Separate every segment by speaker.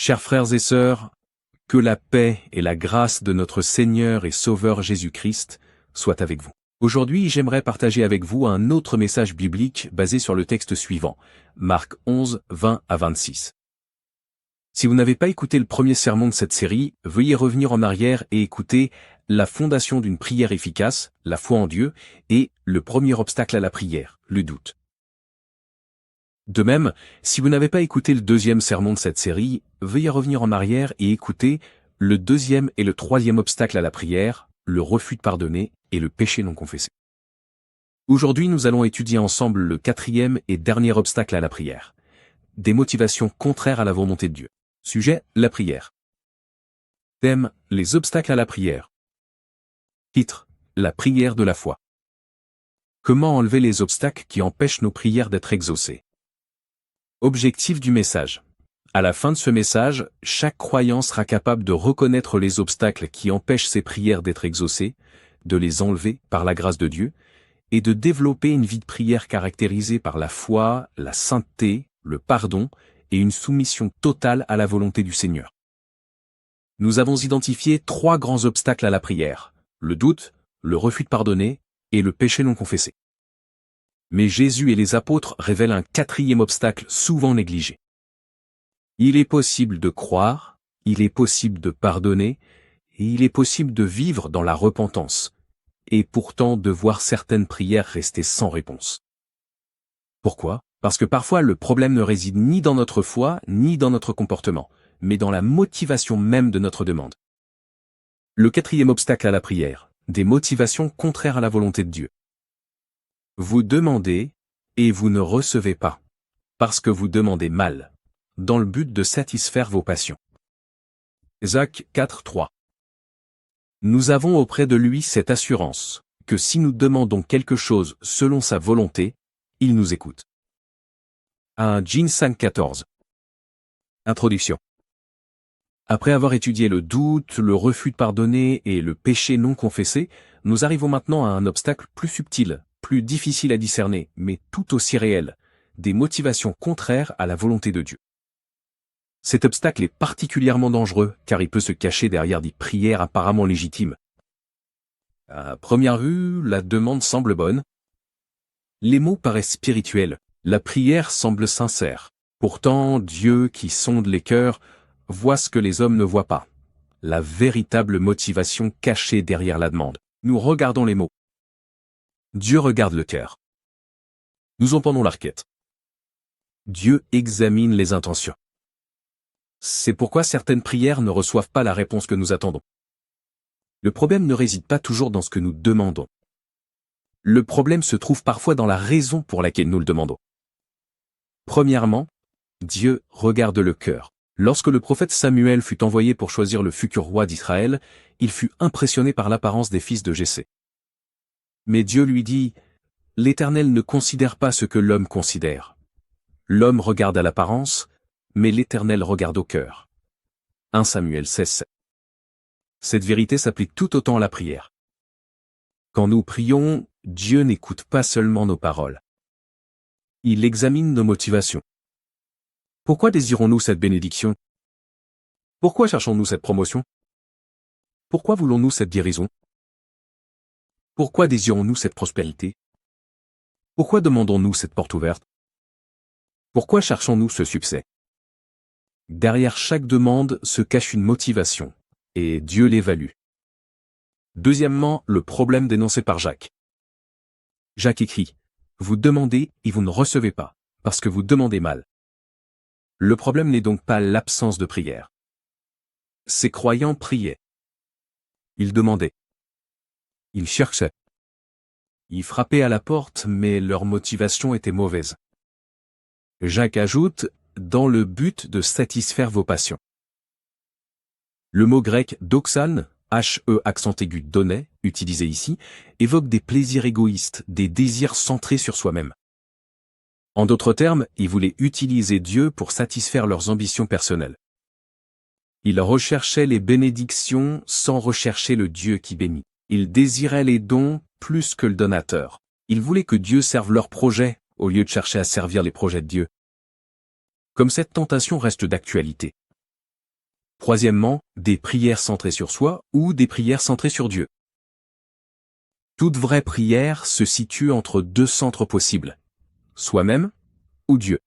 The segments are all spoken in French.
Speaker 1: Chers frères et sœurs, que la paix et la grâce de notre Seigneur et Sauveur Jésus-Christ soient avec vous. Aujourd'hui, j'aimerais partager avec vous un autre message biblique basé sur le texte suivant, Marc 11, 20 à 26. Si vous n'avez pas écouté le premier sermon de cette série, veuillez revenir en arrière et écouter la fondation d'une prière efficace, la foi en Dieu, et le premier obstacle à la prière, le doute. De même, si vous n'avez pas écouté le deuxième sermon de cette série, veuillez revenir en arrière et écouter le deuxième et le troisième obstacle à la prière, le refus de pardonner et le péché non confessé. Aujourd'hui, nous allons étudier ensemble le quatrième et dernier obstacle à la prière. Des motivations contraires à la volonté de Dieu. Sujet, la prière. Thème, les obstacles à la prière. Titre, la prière de la foi. Comment enlever les obstacles qui empêchent nos prières d'être exaucées? Objectif du message. À la fin de ce message, chaque croyant sera capable de reconnaître les obstacles qui empêchent ses prières d'être exaucées, de les enlever par la grâce de Dieu, et de développer une vie de prière caractérisée par la foi, la sainteté, le pardon et une soumission totale à la volonté du Seigneur. Nous avons identifié 3 grands obstacles à la prière, le doute, le refus de pardonner et le péché non confessé. Mais Jésus et les apôtres révèlent un 4e obstacle souvent négligé. Il est possible de croire, il est possible de pardonner, et il est possible de vivre dans la repentance, et pourtant de voir certaines prières rester sans réponse. Pourquoi? Parce que parfois le problème ne réside ni dans notre foi, ni dans notre comportement, mais dans la motivation même de notre demande. Le 4e obstacle à la prière, des motivations contraires à la volonté de Dieu. Vous demandez, et vous ne recevez pas, parce que vous demandez mal, dans le but de satisfaire vos passions. Jacques 4, 3. Nous avons auprès de lui cette assurance, que si nous demandons quelque chose selon sa volonté, il nous écoute. 1 Jean 5, 14. Introduction. Après avoir étudié le doute, le refus de pardonner et le péché non confessé, nous arrivons maintenant à un obstacle plus subtil, plus difficile à discerner, mais tout aussi réel, des motivations contraires à la volonté de Dieu. Cet obstacle est particulièrement dangereux, car il peut se cacher derrière des prières apparemment légitimes. À première vue, la demande semble bonne. Les mots paraissent spirituels, la prière semble sincère. Pourtant, Dieu, qui sonde les cœurs, voit ce que les hommes ne voient pas. La véritable motivation cachée derrière la demande. Nous regardons les mots. Dieu regarde le cœur. Nous entendons la requête. Dieu examine les intentions. C'est pourquoi certaines prières ne reçoivent pas la réponse que nous attendons. Le problème ne réside pas toujours dans ce que nous demandons. Le problème se trouve parfois dans la raison pour laquelle nous le demandons. Premièrement, Dieu regarde le cœur. Lorsque le prophète Samuel fut envoyé pour choisir le futur roi d'Israël, il fut impressionné par l'apparence des fils de Jessé. Mais Dieu lui dit, « L'Éternel ne considère pas ce que l'homme considère. L'homme regarde à l'apparence, mais l'Éternel regarde au cœur. » 1 Samuel 16. Cette vérité s'applique tout autant à la prière. Quand nous prions, Dieu n'écoute pas seulement nos paroles. Il examine nos motivations. Pourquoi désirons-nous cette bénédiction? Pourquoi cherchons-nous cette promotion? Pourquoi voulons-nous cette guérison? Pourquoi désirons-nous cette prospérité? Pourquoi demandons-nous cette porte ouverte? Pourquoi cherchons-nous ce succès? Derrière chaque demande se cache une motivation, et Dieu l'évalue. Deuxièmement, le problème dénoncé par Jacques. Jacques écrit, « Vous demandez et vous ne recevez pas, parce que vous demandez mal. » Le problème n'est donc pas l'absence de prière. Ces croyants priaient. Ils demandaient. Ils cherchaient. Ils frappaient à la porte, mais leur motivation était mauvaise. Jacques ajoute, dans le but de satisfaire vos passions. Le mot grec doxan, H-E accent aigu donnait, utilisé ici, évoque des plaisirs égoïstes, des désirs centrés sur soi-même. En d'autres termes, ils voulaient utiliser Dieu pour satisfaire leurs ambitions personnelles. Ils recherchaient les bénédictions sans rechercher le Dieu qui bénit. Ils désiraient les dons plus que le donateur. Ils voulaient que Dieu serve leurs projets, au lieu de chercher à servir les projets de Dieu. Comme cette tentation reste d'actualité. Troisièmement, des prières centrées sur soi ou des prières centrées sur Dieu. Toute vraie prière se situe entre deux centres possibles, soi-même ou Dieu.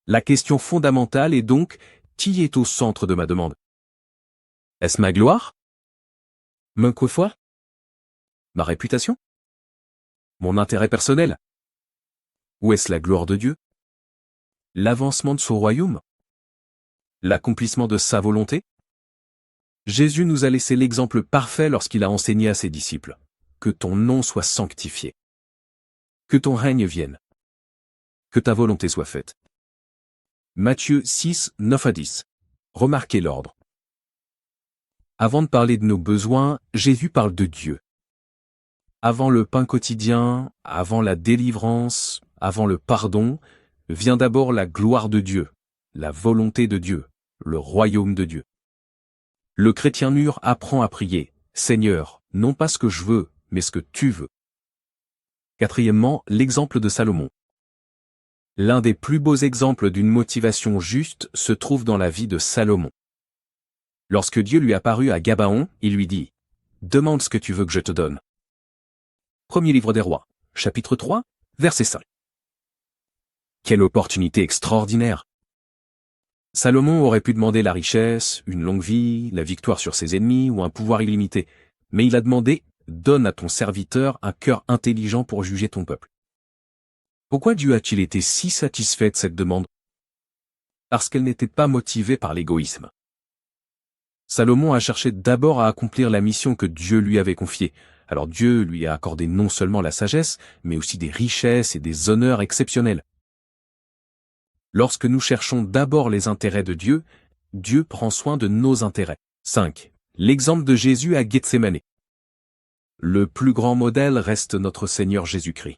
Speaker 1: La question fondamentale est donc, qui est au centre de ma demande? Est-ce ma gloire? Mon confort? Ma réputation? Mon intérêt personnel? Ou est-ce la gloire de Dieu? L'avancement de son royaume? L'accomplissement de sa volonté? Jésus nous a laissé l'exemple parfait lorsqu'il a enseigné à ses disciples. Que ton nom soit sanctifié. Que ton règne vienne. Que ta volonté soit faite. Matthieu 6, 9 à 10. Remarquez l'ordre. Avant de parler de nos besoins, Jésus parle de Dieu. Avant le pain quotidien, avant la délivrance, avant le pardon, vient d'abord la gloire de Dieu, la volonté de Dieu, le royaume de Dieu. Le chrétien mûr apprend à prier, « Seigneur, non pas ce que je veux, mais ce que tu veux. » Quatrièmement, l'exemple de Salomon. L'un des plus beaux exemples d'une motivation juste se trouve dans la vie de Salomon. Lorsque Dieu lui apparut à Gabaon, il lui dit « Demande ce que tu veux que je te donne. » Premier livre des rois, chapitre 3, verset 5. Quelle opportunité extraordinaire! Salomon aurait pu demander la richesse, une longue vie, la victoire sur ses ennemis ou un pouvoir illimité, mais il a demandé « Donne à ton serviteur un cœur intelligent pour juger ton peuple. » Pourquoi Dieu a-t-il été si satisfait de cette demande? Parce qu'elle n'était pas motivée par l'égoïsme. Salomon a cherché d'abord à accomplir la mission que Dieu lui avait confiée. Alors Dieu lui a accordé non seulement la sagesse, mais aussi des richesses et des honneurs exceptionnels. Lorsque nous cherchons d'abord les intérêts de Dieu, Dieu prend soin de nos intérêts. 5. L'exemple de Jésus à Gethsémane. Le plus grand modèle reste notre Seigneur Jésus-Christ.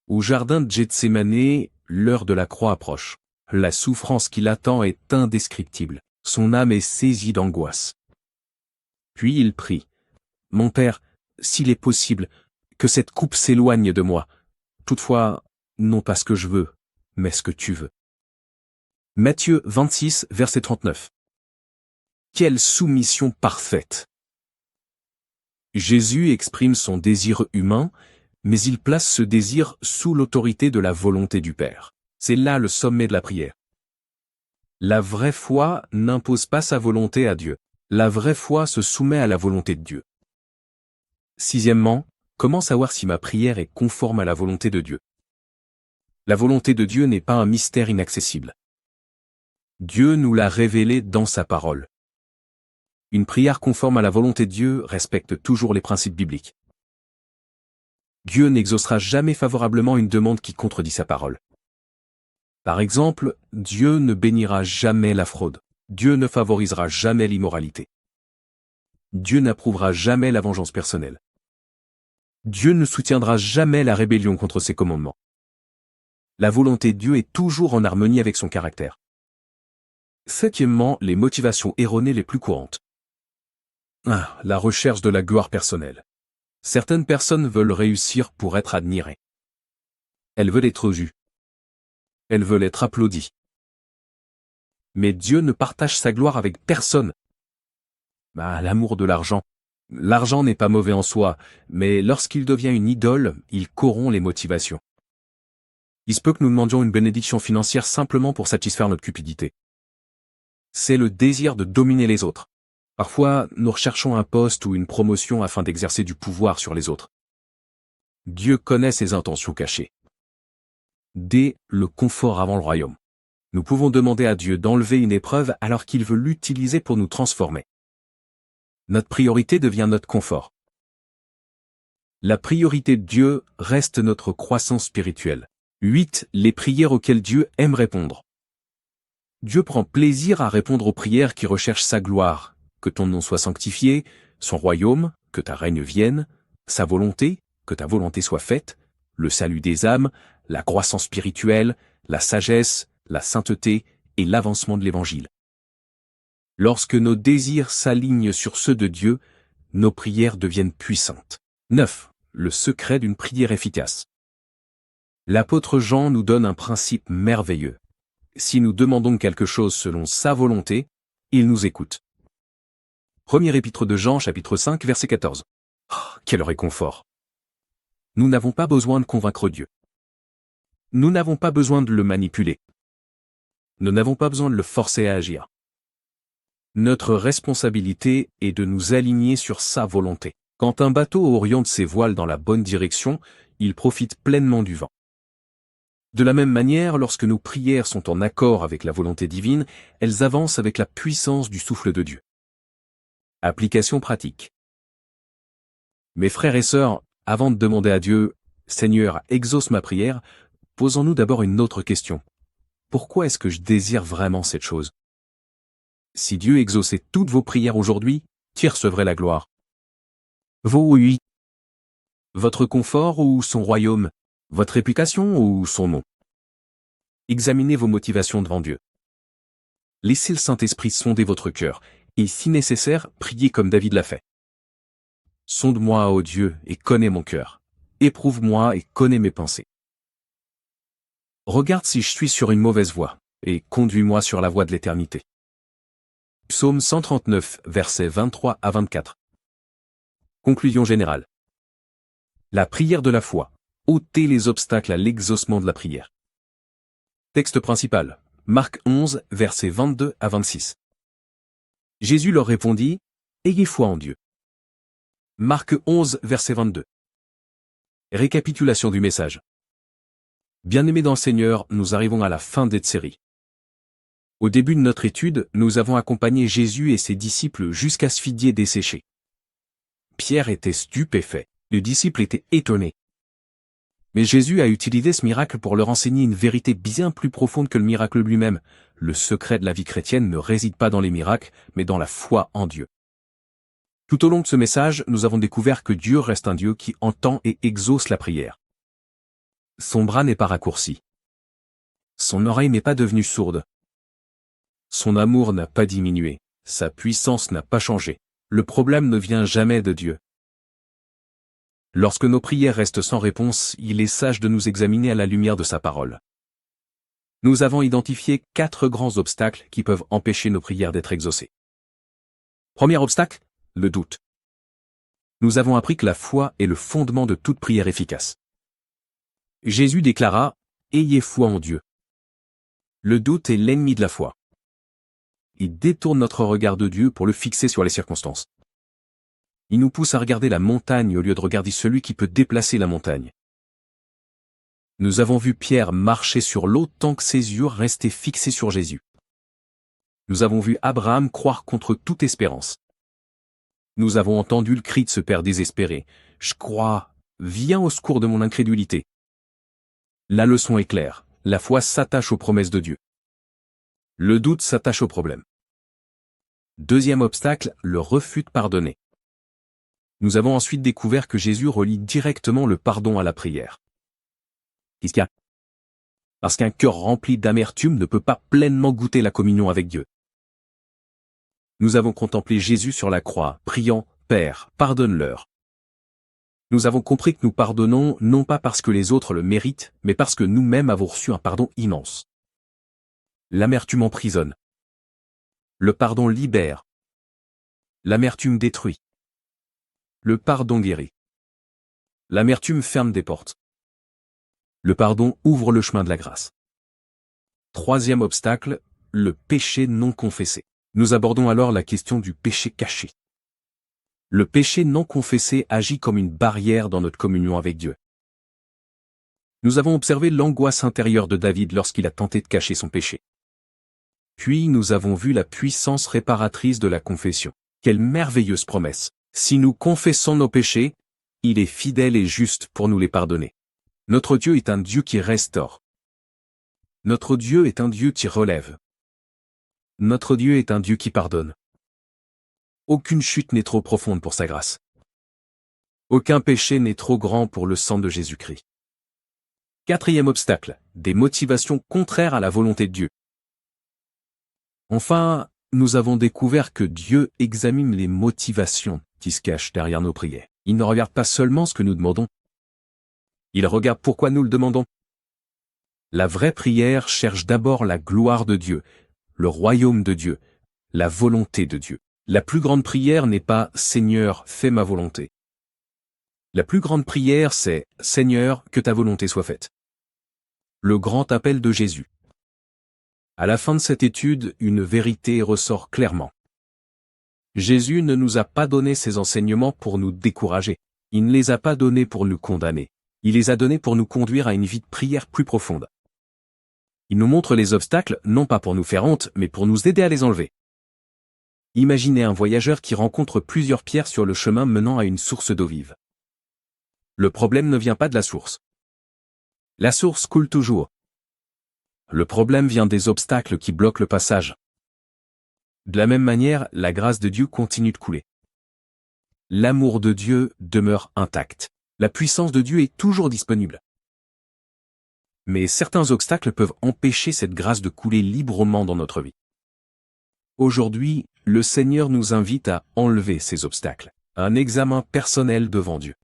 Speaker 1: Au jardin de Gethsémane, l'heure de la croix approche. La souffrance qui l'attend est indescriptible. Son âme est saisie d'angoisse. Puis il prie. « Mon Père, s'il est possible, que cette coupe s'éloigne de moi. Toutefois, non pas ce que je veux, mais ce que tu veux. » Matthieu 26, verset 39. Quelle soumission parfaite! Jésus exprime son désir humain, mais il place ce désir sous l'autorité de la volonté du Père. C'est là le sommet de la prière. La vraie foi n'impose pas sa volonté à Dieu. La vraie foi se soumet à la volonté de Dieu. Sixièmement, comment savoir si ma prière est conforme à la volonté de Dieu? La volonté de Dieu n'est pas un mystère inaccessible. Dieu nous l'a révélé dans sa parole. Une prière conforme à la volonté de Dieu respecte toujours les principes bibliques. Dieu n'exaucera jamais favorablement une demande qui contredit sa parole. Par exemple, Dieu ne bénira jamais la fraude. Dieu ne favorisera jamais l'immoralité. Dieu n'approuvera jamais la vengeance personnelle. Dieu ne soutiendra jamais la rébellion contre ses commandements. La volonté de Dieu est toujours en harmonie avec son caractère. Septièmement, les motivations erronées les plus courantes. La recherche de la gloire personnelle. Certaines personnes veulent réussir pour être admirées. Elles veulent être vues. Elles veulent être applaudies. Mais Dieu ne partage sa gloire avec personne. L'amour de l'argent. L'argent n'est pas mauvais en soi, mais lorsqu'il devient une idole, il corrompt les motivations. Il se peut que nous demandions une bénédiction financière simplement pour satisfaire notre cupidité. C'est le désir de dominer les autres. Parfois, nous recherchons un poste ou une promotion afin d'exercer du pouvoir sur les autres. Dieu connaît ses intentions cachées. D. Le confort avant le royaume. Nous pouvons demander à Dieu d'enlever une épreuve alors qu'il veut l'utiliser pour nous transformer. Notre priorité devient notre confort. La priorité de Dieu reste notre croissance spirituelle. 8. Les prières auxquelles Dieu aime répondre. Dieu prend plaisir à répondre aux prières qui recherchent sa gloire, que ton nom soit sanctifié, son royaume, que ta règne vienne, sa volonté, que ta volonté soit faite, le salut des âmes, la croissance spirituelle, la sagesse, la sainteté et l'avancement de l'Évangile. Lorsque nos désirs s'alignent sur ceux de Dieu, nos prières deviennent puissantes. 9. Le secret d'une prière efficace. L'apôtre Jean nous donne un principe merveilleux. Si nous demandons quelque chose selon sa volonté, il nous écoute. Premier épître de Jean, chapitre 5, verset 14. Oh, quel réconfort! Nous n'avons pas besoin de convaincre Dieu. Nous n'avons pas besoin de le manipuler. Nous n'avons pas besoin de le forcer à agir. Notre responsabilité est de nous aligner sur sa volonté. Quand un bateau oriente ses voiles dans la bonne direction, il profite pleinement du vent. De la même manière, lorsque nos prières sont en accord avec la volonté divine, elles avancent avec la puissance du souffle de Dieu. Application pratique. Mes frères et sœurs, avant de demander à Dieu « Seigneur, exauce ma prière », posons-nous d'abord une autre question. Pourquoi est-ce que je désire vraiment cette chose? Si Dieu exauçait toutes vos prières aujourd'hui, qui recevrait la gloire? Vous ou lui? Votre confort ou son royaume? Votre réputation ou son nom? Examinez vos motivations devant Dieu. Laissez le Saint-Esprit sonder votre cœur, et si nécessaire, priez comme David l'a fait. Sonde-moi, ô Dieu, et connais mon cœur. Éprouve-moi et connais mes pensées. Regarde si je suis sur une mauvaise voie, et conduis-moi sur la voie de l'éternité. Psaume 139, versets 23 à 24. Conclusion générale. La prière de la foi. Ôtez les obstacles à l'exaucement de la prière. Texte principal. Marc 11, versets 22 à 26. Jésus leur répondit, « Ayez foi en Dieu. » Marc 11, verset 22. Récapitulation du message. Bien-aimés dans le Seigneur, nous arrivons à la fin de cette série. Au début de notre étude, nous avons accompagné Jésus et ses disciples jusqu'à Sphidié et desséché. Pierre était stupéfait, les disciples étaient étonnés. Mais Jésus a utilisé ce miracle pour leur enseigner une vérité bien plus profonde que le miracle lui-même. Le secret de la vie chrétienne ne réside pas dans les miracles, mais dans la foi en Dieu. Tout au long de ce message, nous avons découvert que Dieu reste un Dieu qui entend et exauce la prière. Son bras n'est pas raccourci. Son oreille n'est pas devenue sourde. Son amour n'a pas diminué. Sa puissance n'a pas changé. Le problème ne vient jamais de Dieu. Lorsque nos prières restent sans réponse, il est sage de nous examiner à la lumière de sa parole. Nous avons identifié 4 grands obstacles qui peuvent empêcher nos prières d'être exaucées. Premier obstacle, le doute. Nous avons appris que la foi est le fondement de toute prière efficace. Jésus déclara « Ayez foi en Dieu ». Le doute est l'ennemi de la foi. Il détourne notre regard de Dieu pour le fixer sur les circonstances. Il nous pousse à regarder la montagne au lieu de regarder celui qui peut déplacer la montagne. Nous avons vu Pierre marcher sur l'eau tant que ses yeux restaient fixés sur Jésus. Nous avons vu Abraham croire contre toute espérance. Nous avons entendu le cri de ce père désespéré. « Je crois, viens au secours de mon incrédulité. » La leçon est claire, la foi s'attache aux promesses de Dieu. Le doute s'attache au problème. Deuxième obstacle, le refus de pardonner. Nous avons ensuite découvert que Jésus relie directement le pardon à la prière. Qu'est-ce qu'il y a? Parce qu'un cœur rempli d'amertume ne peut pas pleinement goûter la communion avec Dieu. Nous avons contemplé Jésus sur la croix, priant « Père, pardonne-leur ». Nous avons compris que nous pardonnons non pas parce que les autres le méritent, mais parce que nous-mêmes avons reçu un pardon immense. L'amertume emprisonne. Le pardon libère. L'amertume détruit. Le pardon guérit. L'amertume ferme des portes. Le pardon ouvre le chemin de la grâce. Troisième obstacle, le péché non confessé. Nous abordons alors la question du péché caché. Le péché non confessé agit comme une barrière dans notre communion avec Dieu. Nous avons observé l'angoisse intérieure de David lorsqu'il a tenté de cacher son péché. Puis nous avons vu la puissance réparatrice de la confession. Quelle merveilleuse promesse! Si nous confessons nos péchés, il est fidèle et juste pour nous les pardonner. Notre Dieu est un Dieu qui restaure. Notre Dieu est un Dieu qui relève. Notre Dieu est un Dieu qui pardonne. Aucune chute n'est trop profonde pour sa grâce. Aucun péché n'est trop grand pour le sang de Jésus-Christ. Quatrième obstacle, des motivations contraires à la volonté de Dieu. Enfin, nous avons découvert que Dieu examine les motivations qui se cachent derrière nos prières. Il ne regarde pas seulement ce que nous demandons. Il regarde pourquoi nous le demandons. La vraie prière cherche d'abord la gloire de Dieu, le royaume de Dieu, la volonté de Dieu. La plus grande prière n'est pas « Seigneur, fais ma volonté ». La plus grande prière, c'est « Seigneur, que ta volonté soit faite ». Le grand appel de Jésus. À la fin de cette étude, une vérité ressort clairement. Jésus ne nous a pas donné ses enseignements pour nous décourager. Il ne les a pas donnés pour nous condamner. Il les a donnés pour nous conduire à une vie de prière plus profonde. Il nous montre les obstacles, non pas pour nous faire honte, mais pour nous aider à les enlever. Imaginez un voyageur qui rencontre plusieurs pierres sur le chemin menant à une source d'eau vive. Le problème ne vient pas de la source. La source coule toujours. Le problème vient des obstacles qui bloquent le passage. De la même manière, la grâce de Dieu continue de couler. L'amour de Dieu demeure intact. La puissance de Dieu est toujours disponible. Mais certains obstacles peuvent empêcher cette grâce de couler librement dans notre vie. Aujourd'hui, le Seigneur nous invite à enlever ces obstacles. Un examen personnel devant Dieu.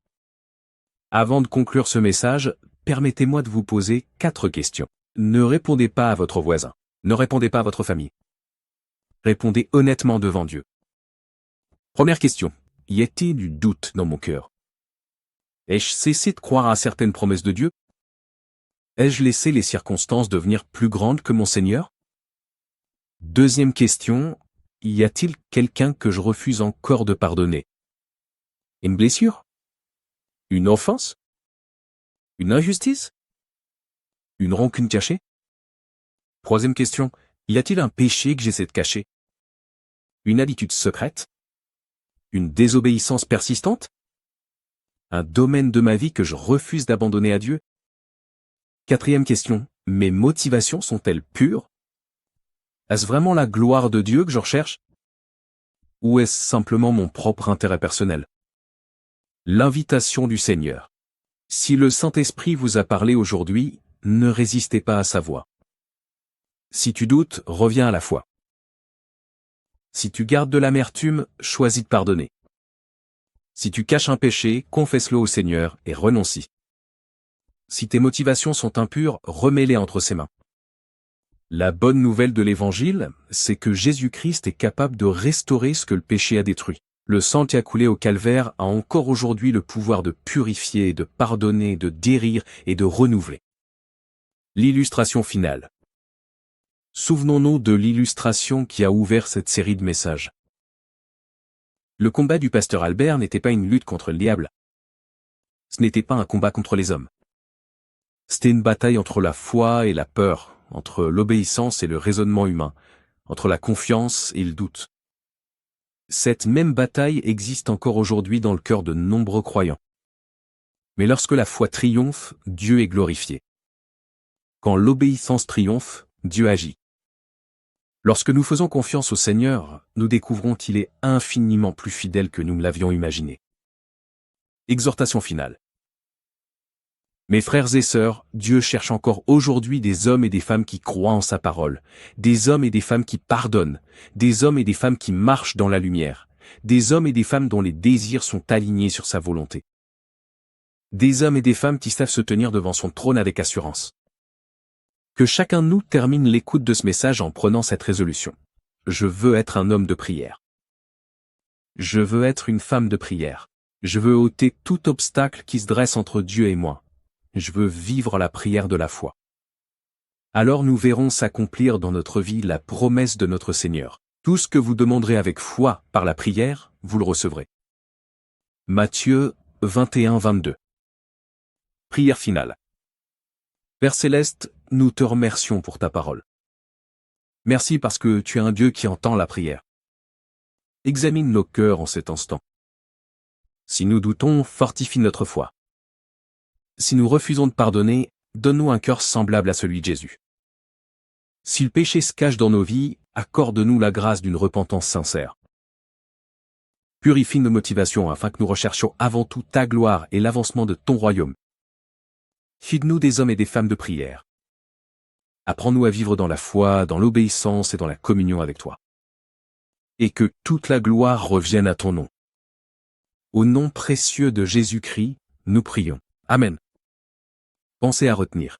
Speaker 1: Avant de conclure ce message, permettez-moi de vous poser 4 questions. Ne répondez pas à votre voisin. Ne répondez pas à votre famille. Répondez honnêtement devant Dieu. Première question. Y a-t-il du doute dans mon cœur? Ai-je cessé de croire à certaines promesses de Dieu? Ai-je laissé les circonstances devenir plus grandes que mon Seigneur? Deuxième question. Y a-t-il quelqu'un que je refuse encore de pardonner? Une blessure? Une offense? Une injustice? Une rancune cachée? Troisième question. Y a-t-il un péché que j'essaie de cacher? Une habitude secrète? Une désobéissance persistante? Un domaine de ma vie que je refuse d'abandonner à Dieu? Quatrième question. Mes motivations sont-elles pures? Est-ce vraiment la gloire de Dieu que je recherche? Ou est-ce simplement mon propre intérêt personnel? L'invitation du Seigneur. Si le Saint-Esprit vous a parlé aujourd'hui, ne résistez pas à sa voix. Si tu doutes, reviens à la foi. Si tu gardes de l'amertume, choisis de pardonner. Si tu caches un péché, confesse-le au Seigneur et renonce-y. Si tes motivations sont impures, remets-les entre ses mains. La bonne nouvelle de l'Évangile, c'est que Jésus-Christ est capable de restaurer ce que le péché a détruit. Le sang qui a coulé au calvaire a encore aujourd'hui le pouvoir de purifier, de pardonner, de guérir et de renouveler. L'illustration finale. Souvenons-nous de l'illustration qui a ouvert cette série de messages. Le combat du pasteur Albert n'était pas une lutte contre le diable. Ce n'était pas un combat contre les hommes. C'était une bataille entre la foi et la peur, entre l'obéissance et le raisonnement humain, entre la confiance et le doute. Cette même bataille existe encore aujourd'hui dans le cœur de nombreux croyants. Mais lorsque la foi triomphe, Dieu est glorifié. Quand l'obéissance triomphe, Dieu agit. Lorsque nous faisons confiance au Seigneur, nous découvrons qu'il est infiniment plus fidèle que nous ne l'avions imaginé. Exhortation finale. Mes frères et sœurs, Dieu cherche encore aujourd'hui des hommes et des femmes qui croient en sa parole, des hommes et des femmes qui pardonnent, des hommes et des femmes qui marchent dans la lumière, des hommes et des femmes dont les désirs sont alignés sur sa volonté. Des hommes et des femmes qui savent se tenir devant son trône avec assurance. Que chacun de nous termine l'écoute de ce message en prenant cette résolution. Je veux être un homme de prière. Je veux être une femme de prière. Je veux ôter tout obstacle qui se dresse entre Dieu et moi. Je veux vivre la prière de la foi. Alors nous verrons s'accomplir dans notre vie la promesse de notre Seigneur. Tout ce que vous demanderez avec foi par la prière, vous le recevrez. Matthieu 21-22. Prière finale. Père Céleste, nous te remercions pour ta parole. Merci parce que tu es un Dieu qui entend la prière. Examine nos cœurs en cet instant. Si nous doutons, fortifie notre foi. Si nous refusons de pardonner, donne-nous un cœur semblable à celui de Jésus. Si le péché se cache dans nos vies, accorde-nous la grâce d'une repentance sincère. Purifie nos motivations afin que nous recherchions avant tout ta gloire et l'avancement de ton royaume. Fais-nous des hommes et des femmes de prière. Apprends-nous à vivre dans la foi, dans l'obéissance et dans la communion avec toi. Et que toute la gloire revienne à ton nom. Au nom précieux de Jésus-Christ, nous prions. Amen. Pensez à retenir.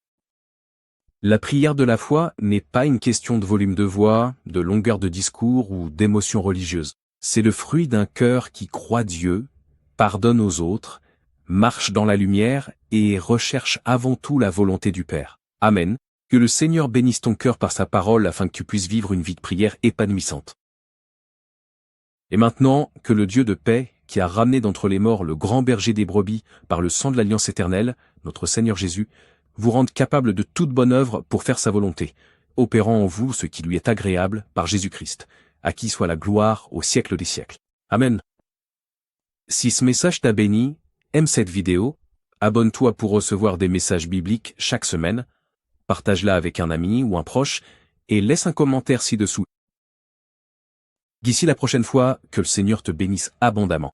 Speaker 1: La prière de la foi n'est pas une question de volume de voix, de longueur de discours ou d'émotion religieuse. C'est le fruit d'un cœur qui croit Dieu, pardonne aux autres, marche dans la lumière et recherche avant tout la volonté du Père. Amen. Que le Seigneur bénisse ton cœur par sa parole afin que tu puisses vivre une vie de prière épanouissante. Et maintenant, que le Dieu de paix, qui a ramené d'entre les morts le grand berger des brebis par le sang de l'alliance éternelle, notre Seigneur Jésus, vous rende capable de toute bonne œuvre pour faire sa volonté, opérant en vous ce qui lui est agréable par Jésus-Christ, à qui soit la gloire au siècle des siècles. Amen. Si ce message t'a béni, aime cette vidéo, abonne-toi pour recevoir des messages bibliques chaque semaine, partage-la avec un ami ou un proche, et laisse un commentaire ci-dessous. D'ici la prochaine fois, que le Seigneur te bénisse abondamment.